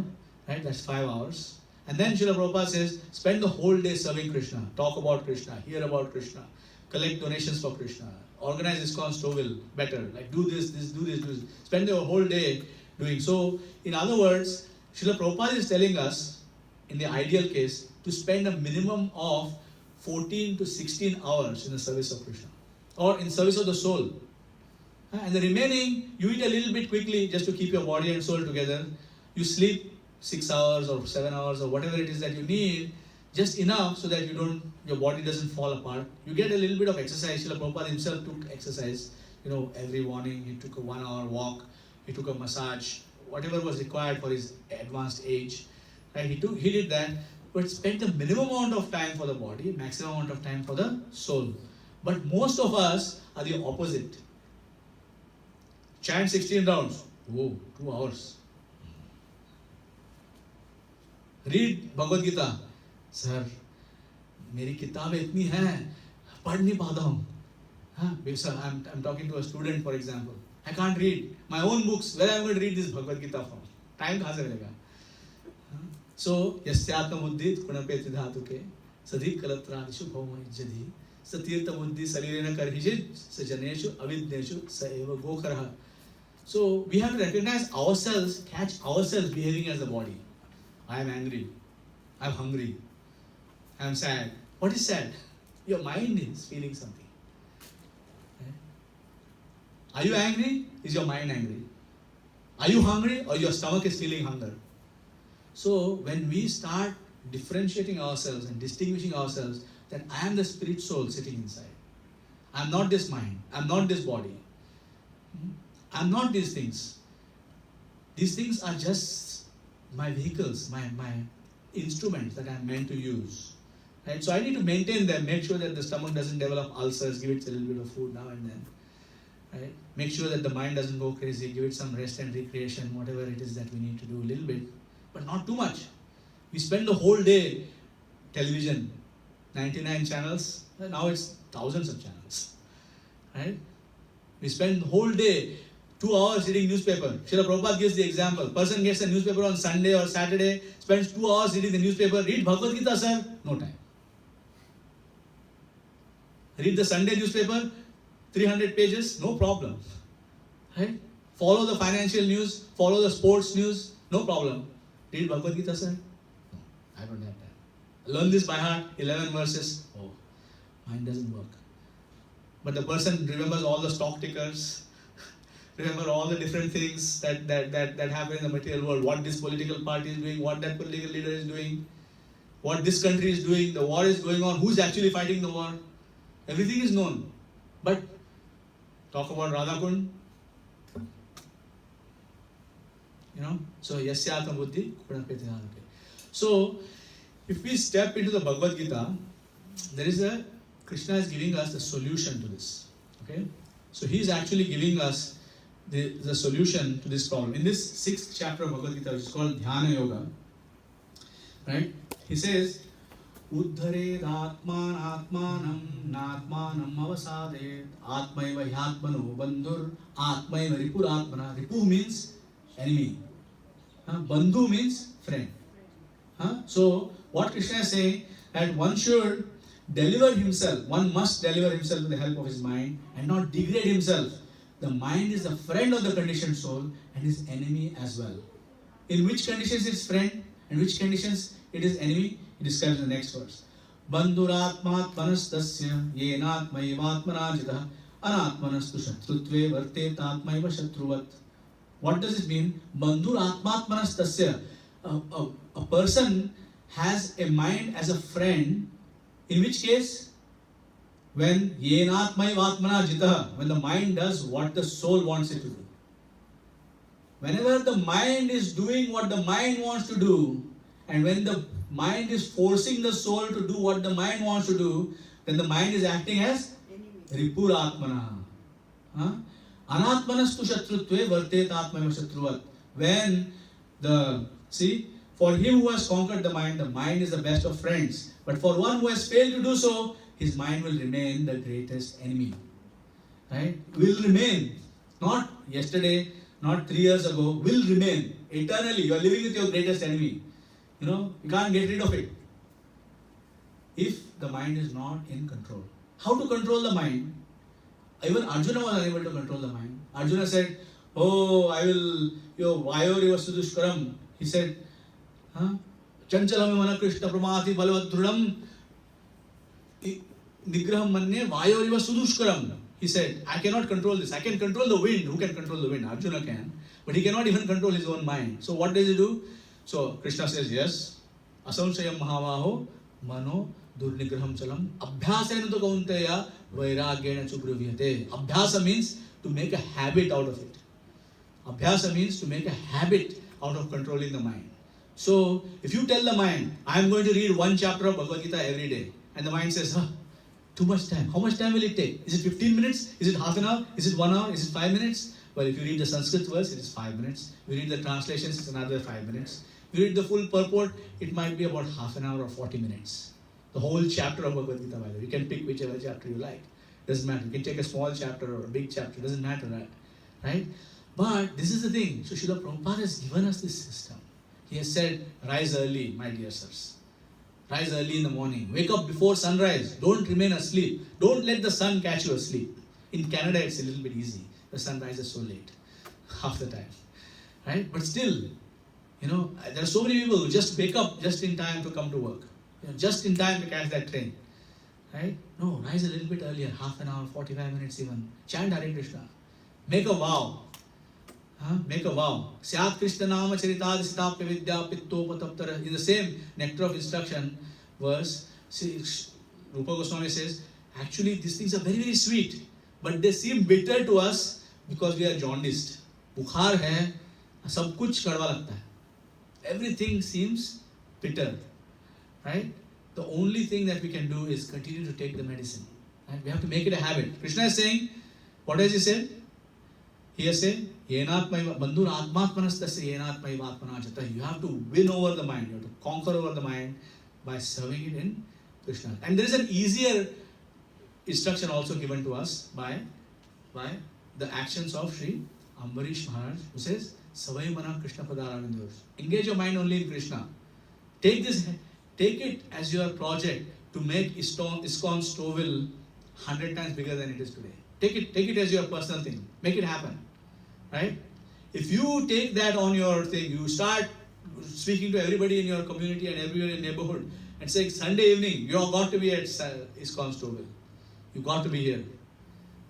right, that's 5 hours. And then Srila Prabhupada says, spend the whole day serving Krishna, talk about Krishna, hear about Krishna, collect donations for Krishna, organize ISKCON Stowell better, like do this, do this. Spend the whole day doing. So, in other words, Srila Prabhupada is telling us, in the ideal case, to spend a minimum of 14 to 16 hours in the service of Krishna, or in service of the soul. And the remaining, you eat a little bit quickly just to keep your body and soul together. You sleep 6 hours or 7 hours or whatever it is that you need, just enough so that your body doesn't fall apart. You get a little bit of exercise. Srila Prabhupada himself took exercise, every morning he took a 1 hour walk, he took a massage, whatever was required for his advanced age. Right? He did that, but spent the minimum amount of time for the body, maximum amount of time for the soul. But most of us are the opposite. Chant 16 rounds. Whoa, 2 hours. Read Bhagavad-gita. Sir, मेरी किताबें इतनी हैं, पढ़ नहीं पाता हूँ. Sir, I'm talking to a student, for example. I can't read my own books. Where am I going to read this Bhagavad-gita from? Time कहाँ से मिलेगा? So, yasyatma buddhi kunapeti dhatuke sadhi kalatrādishu bhaumajjadhi satirtha buddhi salirena karhijit sajaneshu avidneshu saeva gokarha. So, we have to recognize ourselves, catch ourselves behaving as the body. I am angry. I am hungry. I am sad. What is sad? Your mind is feeling something. Are you angry? Is your mind angry? Are you hungry or your stomach is feeling hunger? So when we start differentiating ourselves and distinguishing ourselves, that I am the spirit soul sitting inside. I am not this mind. I am not this body. I am not these things. These things are just my vehicles, my instruments that I am meant to use. Right? So I need to maintain them, make sure that the stomach doesn't develop ulcers, give it a little bit of food now and then. Right? Make sure that the mind doesn't go crazy, give it some rest and recreation, whatever it is that we need to do a little bit, but not too much. We spend the whole day, television, 99 channels, now it's thousands of channels. Right? We spend the whole day, 2 hours reading newspaper. Srila Prabhupada gives the example. Person gets a newspaper on Sunday or Saturday, spends 2 hours reading the newspaper. Read Bhagavad-gita, sir? No time. Read the Sunday newspaper, 300 pages, no problem. Right? Follow the financial news, follow the sports news, no problem. Read Bhagavad-gita, sir? No, I don't have time. Learn this by heart, 11 verses. Oh, mine doesn't work. But the person remembers all the stock tickers, remember all the different things that happen in the material world, what this political party is doing, what that political leader is doing, what this country is doing, the war is going on, who's actually fighting the war. Everything is known. But talk about Radhakund, so yasyatma buddhi kunapeti dhatuke. So if we step into the Bhagavad-gita, there is Krishna is giving us the solution to this. Okay? So he is actually giving us the solution to this problem. In this 6th chapter of Bhagavad-gita, which is called Dhyana Yoga, right? He says, Uddhared atman atmanam natmanam avasade atmaiva hyatmano bandhur atmaiva ripur atmana. Ripu means enemy. Bandhu means friend. So what Krishna is saying, that one should deliver himself, one must deliver himself with the help of his mind and not degrade himself. The mind is the friend of the conditioned soul and his enemy as well. In which conditions it is friend and which conditions it is enemy? He describes in the next verse. Bandhuratmatmanastasya yenatmaivatmanajita anatmanastu shatrutve vartetatmaiva shatruvat. What does it mean? Bandhuratmatmanastasya. A person has a mind as a friend, in which case when yenatmaivatmana jitaha, when the mind does what the soul wants it to do. Whenever the mind is doing what the mind wants to do, and when the mind is forcing the soul to do what the mind wants to do, then the mind is acting as ripuratmana. Anatmanastu shatrutve vartet atmaiva shatruvat. When for him who has conquered the mind is the best of friends. But for one who has failed to do so, his mind will remain the greatest enemy. Right? Will remain. Not yesterday, not 3 years ago, will remain. Eternally, you are living with your greatest enemy. You can't get rid of it. If the mind is not in control. How to control the mind? Even Arjuna was unable to control the mind. Arjuna said, "Oh, I will, Vayoriva Sudushkaram." He said, Chanchalam mana Krishna pramati balavadruram nigraham manye Vayoriva Sudushkaram. He said, I cannot control this. I can control the wind. Who can control the wind? Arjuna can. But he cannot even control his own mind. So what does he do? So Krishna says, yes. Asamsayam mahavaho mano durnigraham chalam abhyasena to kaunteya vairagyena chubruviyate. Abhyasa means to make a habit out of it. Abhyasa means to make a habit out of controlling the mind. So if you tell the mind, I am going to read 1 chapter of Bhagavad-gita every day, and the mind says, too much time. How much time will it take? Is it 15 minutes? Is it half an hour? Is it 1 hour? Is it 5 minutes? Well, if you read the Sanskrit verse, it is 5 minutes. If you read the translations, it's another 5 minutes. If you read the full purport, it might be about half an hour or 40 minutes. The whole chapter of Bhagavad-gita, by the way. You can pick whichever chapter you like. Doesn't matter. You can take a small chapter or a big chapter. Doesn't matter, right? But this is the thing. So Srila Prabhupada has given us this system. He has said, rise early, my dear sirs. Rise early in the morning. Wake up before sunrise. Don't remain asleep. Don't let the sun catch you asleep. In Canada, it's a little bit easy. The sun rises so late. Half the time. Right? But still, there are so many people who just wake up just in time to come to work. Just in time to catch that train. Right? No, rise a little bit earlier. Half an hour, 45 minutes even. Chant Hare Krishna. Make a vow. Make a vow. Syat Krishna Nama Charitad Sitapya Vidya Pittopataptara. In the same nectar of instruction verse, Rupa Goswami says, actually these things are very, very sweet, but they seem bitter to us because we are jaundiced. Bukhar hai, sab kuch kadwa lagta hai. Everything seems bitter. Right? The only thing that we can do is continue to take the medicine. Right? We have to make it a habit. Krishna is saying, what has he said? He has said, Yenatmaiva bandhur atmatmanastasya yenatmaiva atmana jata. You have to win over the mind. You have to conquer over the mind by serving it in Krishna. And there is an easier instruction also given to us by the actions of Sri Ambarish Maharaj, who says, Savai mana Krishna padaravindos. Engage your mind only in Krishna. Take it as your project to make ISKCON Stouffville 100 times bigger than it is today. Take it as your personal thing. Make it happen. Right? If you take that on your thing, you start speaking to everybody in your community and everywhere in neighborhood and saying, Sunday evening, you have got to be at ISKCON Stouffville. You got to be here.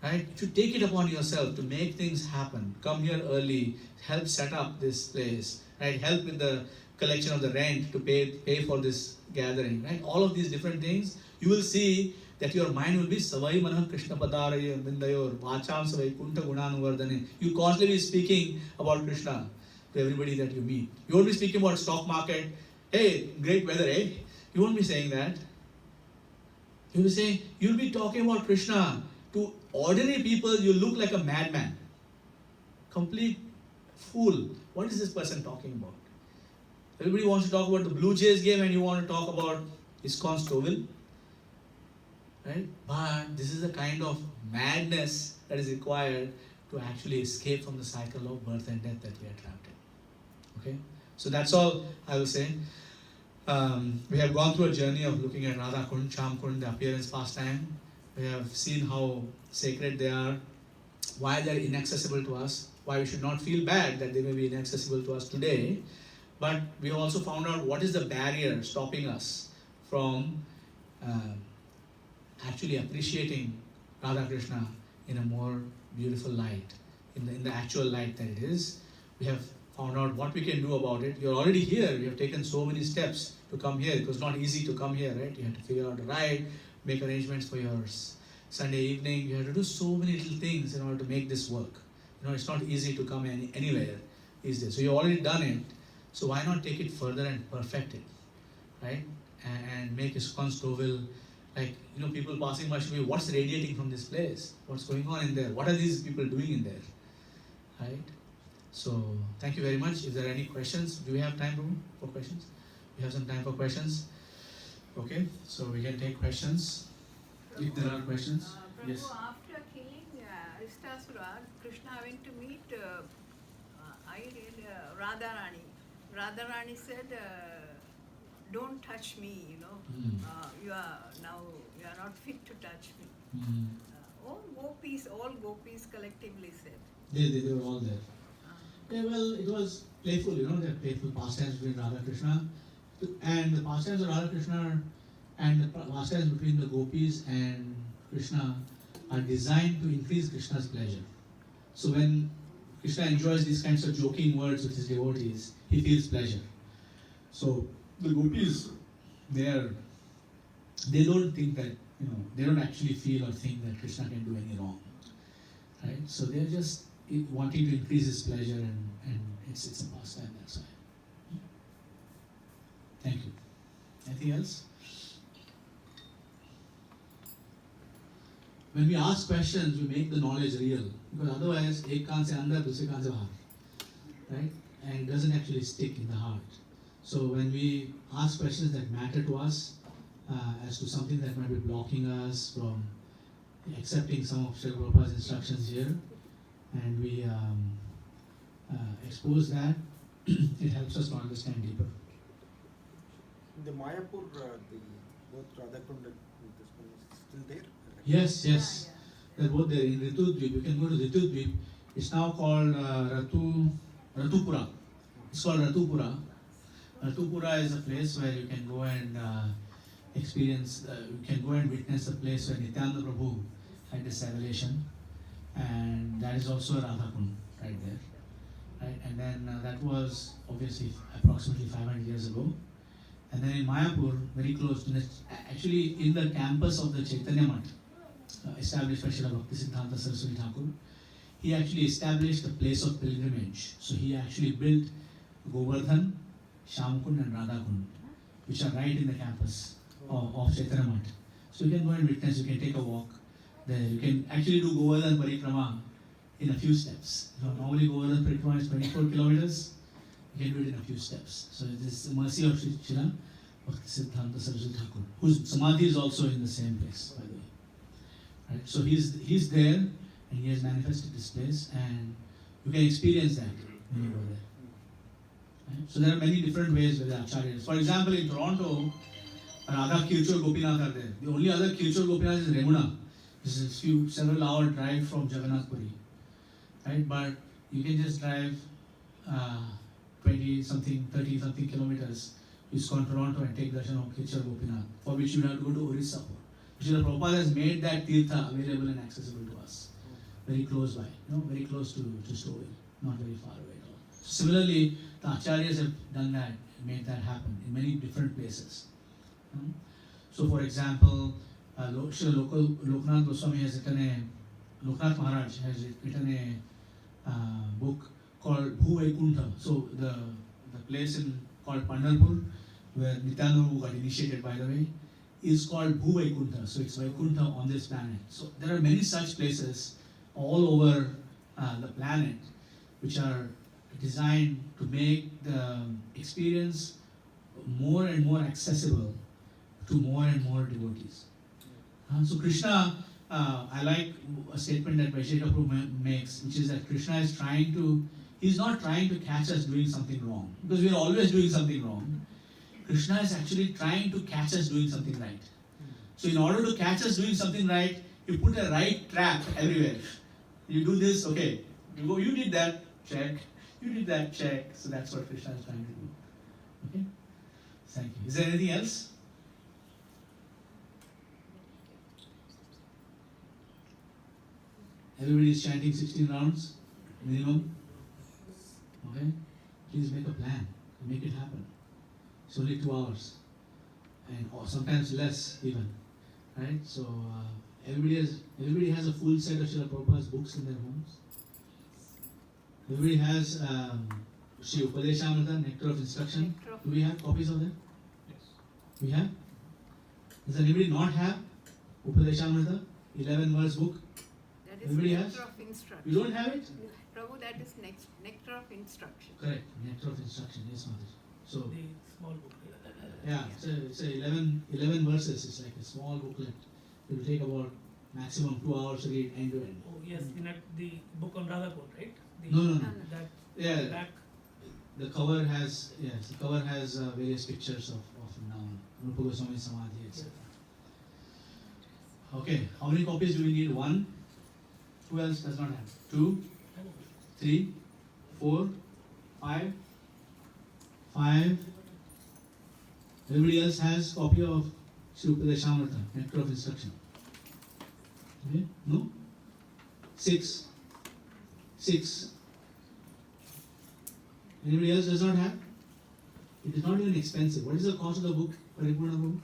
Right? If you take it upon yourself to make things happen, come here early, help set up this place, right? Help with the collection of the rent to pay for this gathering, right? All of these different things, you will see that your mind will be Savai Manah Krishna Padaraya Mindayor Vacham Savai Kunta Gunanuvardhane. You constantly be speaking about Krishna to everybody that you meet. You won't be speaking about stock market. Hey, great weather, eh? You won't be saying that. You'll be talking about Krishna. To ordinary people, you look like a madman. Complete fool. What is this person talking about? Everybody wants to talk about the Blue Jays game and you want to talk about ISKCON Stouffville. Right? But this is the kind of madness that is required to actually escape from the cycle of birth and death that we are trapped in. Okay? So that's all I will say. We have gone through a journey of looking at Radha Kund, Cham Kund, the appearance pastime. We have seen how sacred they are, why they are inaccessible to us, why we should not feel bad that they may be inaccessible to us today. But we also found out what is the barrier stopping us from actually appreciating Radha Krishna in a more beautiful light, in the actual light that it is. We have found out what we can do about it. You're already here. We have taken so many steps to come here. It was not easy to come here, right? You had to figure out a ride, make arrangements for your Sunday evening. You have to do so many little things in order to make this work. It's not easy to come anywhere these days. So you've already done it. So why not take it further and perfect it, right? And make ISKCON Stouffville, like, people passing by should be, what's radiating from this place? What's going on in there? What are these people doing in there, right? So thank you very much. If there are any questions, do we have time, Prabhu, for questions? We have some time for questions. Okay, so we can take questions if there are questions. Prabhu, Yes. after killing Yudhisthira, Krishna went to meet Radharani. Radharani said, "Don't touch me, you are not fit to touch me." All gopis collectively said. They were all there. Yeah, well, it was playful, the playful pastimes between Radha Krishna, and the pastimes of Radha Krishna and the pastimes between the gopis and Krishna are designed to increase Krishna's pleasure. So when Krishna enjoys these kinds of joking words with his devotees, he feels pleasure. So the gopis, they don't think that, they don't actually feel or think that Krishna can do any wrong, right? So they're just wanting to increase his pleasure, and it's a pastime, that's why. Thank you. Anything else? When we ask questions, we make the knowledge real, because otherwise, ek kaan se andar, dusre kaan se bahar, right? And it doesn't actually stick in the heart. So when we ask questions that matter to us, as to something that might be blocking us from accepting some of Srila Prabhupada's instructions here, and we expose that, it helps us to understand deeper. The Mayapur, both Radhakund and this one is still there? Yes. Yeah. They're both there in Ritudvip. You can go to Ritudvip. It's now called Ratupura. It's called Ratupura. Ratupura is a place where you can go and experience, you can go and witness a place where Nityananda Prabhu had this revelation, and that is also Radhakund right there. Right? And then that was obviously approximately 500 years ago. And then in Mayapur, very close to this, actually in the campus of the Chaitanya Math, established by Srila Bhakti Saraswati Thakur, he actually established a place of pilgrimage. So he actually built Govardhan, Shamkund and Radhakund, which are right in the campus of Chaitanya Math. So you can go and witness, you can take a walk there. You can actually do Govardhan Parikrama in a few steps. Normally Govardhan Parikrama is 24 kilometers. You can do it in a few steps. So it is the mercy of Srila Bhakti Saraswati Thakur, whose Samadhi is also in the same place, by the way. Right? So he's there, and he has manifested this place, and you can experience that when you go there. Right? So there are many different ways with the acharyas. For example, in Toronto, Radha Kirchur Gopinath are there. The only other Kirchur Gopinath is Remuna. This is several hour drive from Jagannath Puri. Right? But you can just drive 30 something kilometers to ISKCON Toronto and take darshan of Kirchur Gopinath, for which you have to go to Orissa for. Srila Prabhupada has made that tirtha available and accessible to us, very close by, very close to Stouffville, not very far away at all. Similarly, the acharyas have done that, made that happen in many different places. So, for example, Srila Loknath Goswami has written Loknath Maharaj has written a book called Bhuvaikuntha. So the place called Pandharpur, where Nityananda Prabhu got initiated, by the way, is called Bhuvaikuntha. So it's Vaikuntha on this planet. So there are many such places all over the planet which are designed to make the experience more and more accessible to more and more devotees. So Krishna, I like a statement that Vaishnava Prabhu makes, which is that Krishna is he's not trying to catch us doing something wrong, because we are always doing something wrong. Krishna is actually trying to catch us doing something right. So in order to catch us doing something right, you put a right trap everywhere. You do this, okay. You did that, check. You did that, check. So that's what Krishna is trying to do. Okay? Thank you. Is there anything else? Everybody is chanting 16 rounds minimum. Okay? Please make a plan. Make it happen. It's only 2 hours. Or sometimes less even. Right? So Everybody has a full set of Srila Prabhupada's books in their homes. Everybody has Sri Upadeshamrita, Nectar of Instruction. Nectar of- Do we have copies of that? Yes. We have? Does anybody not have Upadeshamrita, 11 verse book? That is Everybody nectar has? of instruction. You don't have it? Prabhu, that is nectar of instruction. Correct, Nectar of Instruction, yes, Mataji. So, The small book. yeah, it's a 11 verses, it's like a small booklet. It will take about maximum 2 hours to read end to end. Oh yes, in that the book on Radhakot, right? The, No. That Yeah, back. the cover has, various pictures of now Rupa Goswami Samadhi, etc. Okay, how many copies do we need? 1? Who else does not have? 2, 3, 4, 5. 5. Everybody else has copy of Sri Upadeshamrita, Nectar of Instruction. Okay? No? 6. Anybody else does not have? It is not even expensive. What is the cost of the book, Paripurna Prabhu?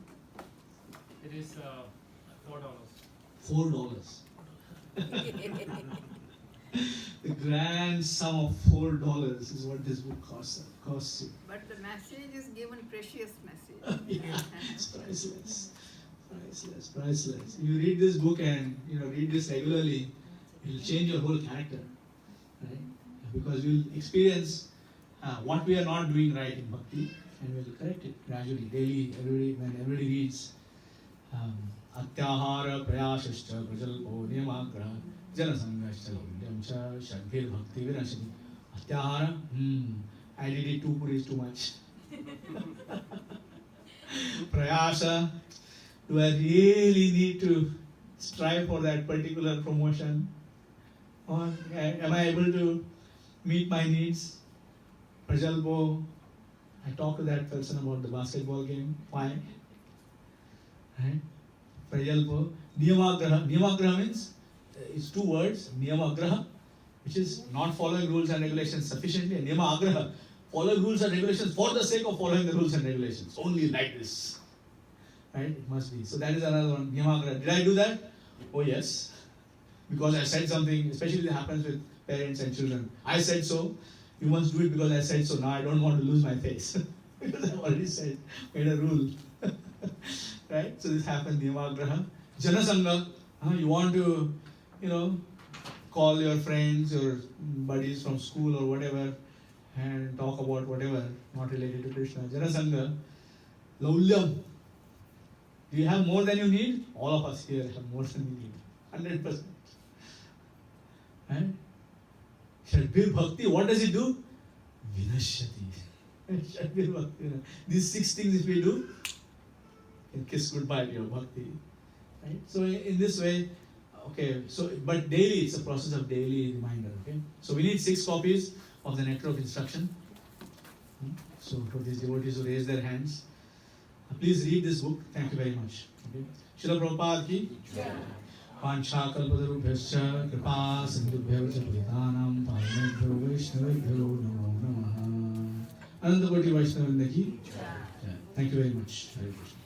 It is $4. $4. The grand sum of $4 is what this book costs you. But the message is given precious message. Yeah, it's priceless. You read this book and read this regularly, it will change your whole character, right? Because you will experience what we are not doing right in bhakti, and we will correct it gradually, daily. When everybody reads Atyahara Prayashashcha Prajalpo Niyamagra Janasangashcha Lavyamcha Shadbhir Bhakti Vinashati. Atyahara, I did it 2 puris too much. Prayasa, do I really need to strive for that particular promotion? Or am I able to meet my needs? Prajalpo, I talked to that person about the basketball game. Why? Right? Prajalpo. Niyamagraha. Niyamagraha means, it's 2 words. Niyamagraha, which is not following rules and regulations sufficiently. And Niyamagraha, following rules and regulations for the sake of following the rules and regulations. Only like this. Right? It must be. So that is another one. Niyamagraha. Did I do that? Oh yes. Because I said something, especially that happens with parents and children. I said so. You must do it because I said so. Now I don't want to lose my face. Because I've already said, made a rule. Right? So this happened, Niyamagraha. Janasanga, you want to, call your friends, your buddies from school or whatever, and talk about whatever, not related to Krishna. Janasanga, Laulyam. Do you have more than you need? All of us here have more than we need. 100%. Right? Shadbhir Bhakti, what does it do? Vinashyati. Shadbhir Bhakti. These 6 things if we do, you can kiss goodbye to your bhakti. Right? So in this way, okay, but daily, it's a process of daily reminder. Okay? So we need 6 copies of the Nectar of Instruction. So for these devotees who raise their hands, please read this book. Thank you very much. Okay? Srila Prabhupada ki Pancha kalpatarubhyascha kripa sindhubhyo cha puritanam pavanebhyo vaishnavebhyo namo namaha. Ananta Koti Vaishnavindaki. Thank you very much. Hare Krishna.